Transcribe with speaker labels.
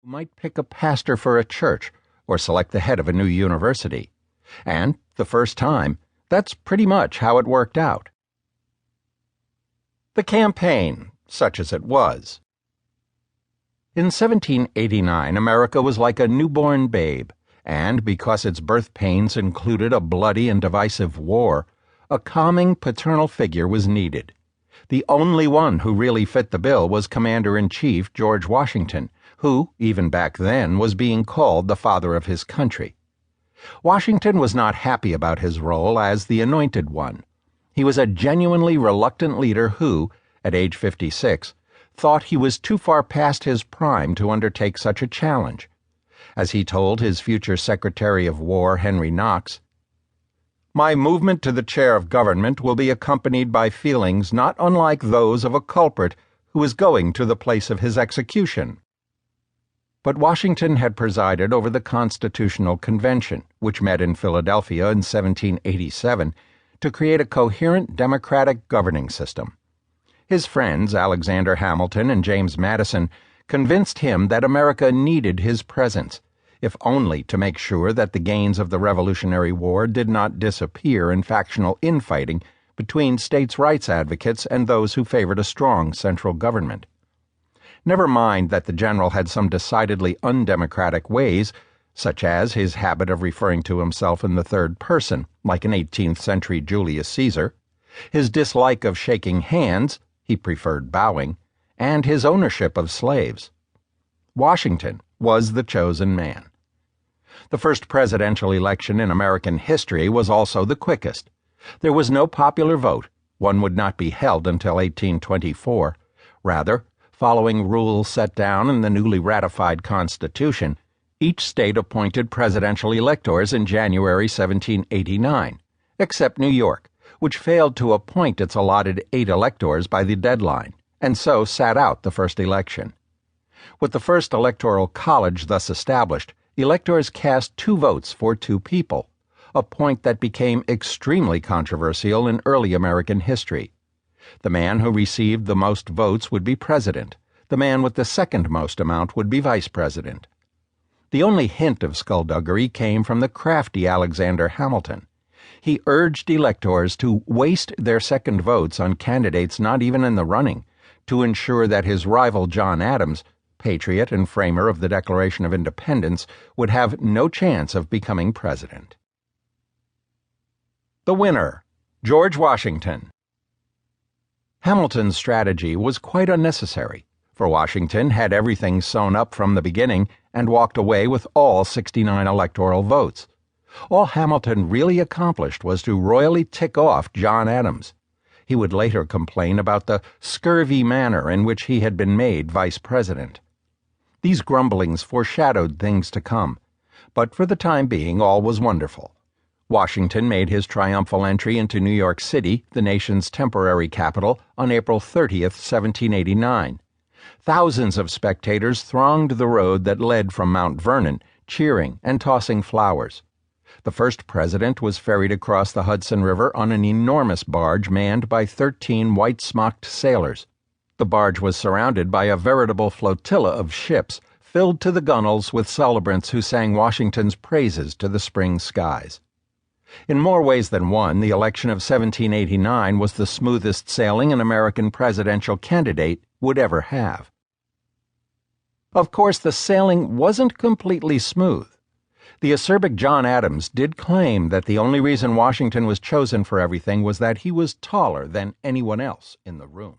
Speaker 1: might pick a pastor for a church or select the head of a new university. And, the first time, that's pretty much how it worked out. The campaign, such as it was. In 1789, America was like a newborn babe, and because its birth pains included a bloody and divisive war, a calming paternal figure was needed. The only one who really fit the bill was Commander-in-Chief George Washington, who, even back then, was being called the father of his country. Washington was not happy about his role as the anointed one. He was a genuinely reluctant leader who, at age 56, thought he was too far past his prime to undertake such a challenge. As he told his future Secretary of War, Henry Knox, "My movement to the chair of government will be accompanied by feelings not unlike those of a culprit who is going to the place of his execution." But Washington had presided over the Constitutional Convention, which met in Philadelphia in 1787, to create a coherent democratic governing system. His friends, Alexander Hamilton and James Madison, convinced him that America needed his presence, if only to make sure that the gains of the Revolutionary War did not disappear in factional infighting between states' rights advocates and those who favored a strong central government. Never mind that the general had some decidedly undemocratic ways, such as his habit of referring to himself in the third person, like an 18th-century Julius Caesar, his dislike of shaking hands, he preferred bowing, and his ownership of slaves. Washington was the chosen man. The first presidential election in American history was also the quickest. There was no popular vote. One would not be held until 1824. Rather, following rules set down in the newly ratified Constitution, each state appointed presidential electors in January 1789, except New York, which failed to appoint its allotted 8 electors by the deadline, and so sat out the first election. With the first electoral college thus established, electors cast 2 votes for 2 people, a point that became extremely controversial in early American history. The man who received the most votes would be president. The man with the second most amount would be vice president. The only hint of skullduggery came from the crafty Alexander Hamilton. He urged electors to waste their second votes on candidates not even in the running, to ensure that his rival John Adams, patriot and framer of the Declaration of Independence, would have no chance of becoming president. The winner, George Washington. Hamilton's strategy was quite unnecessary, for Washington had everything sewn up from the beginning and walked away with all 69 electoral votes. All Hamilton really accomplished was to royally tick off John Adams. He would later complain about the scurvy manner in which he had been made vice president. These grumblings foreshadowed things to come, but for the time being all was wonderful. Washington made his triumphal entry into New York City, the nation's temporary capital, on April 30th, 1789. Thousands of spectators thronged the road that led from Mount Vernon, cheering and tossing flowers. The first president was ferried across the Hudson River on an enormous barge manned by 13 white-smocked sailors. The barge was surrounded by a veritable flotilla of ships, filled to the gunwales with celebrants who sang Washington's praises to the spring skies. In more ways than one, the election of 1789 was the smoothest sailing an American presidential candidate would ever have. Of course, the sailing wasn't completely smooth. The acerbic John Adams did claim that the only reason Washington was chosen for everything was that he was taller than anyone else in the room.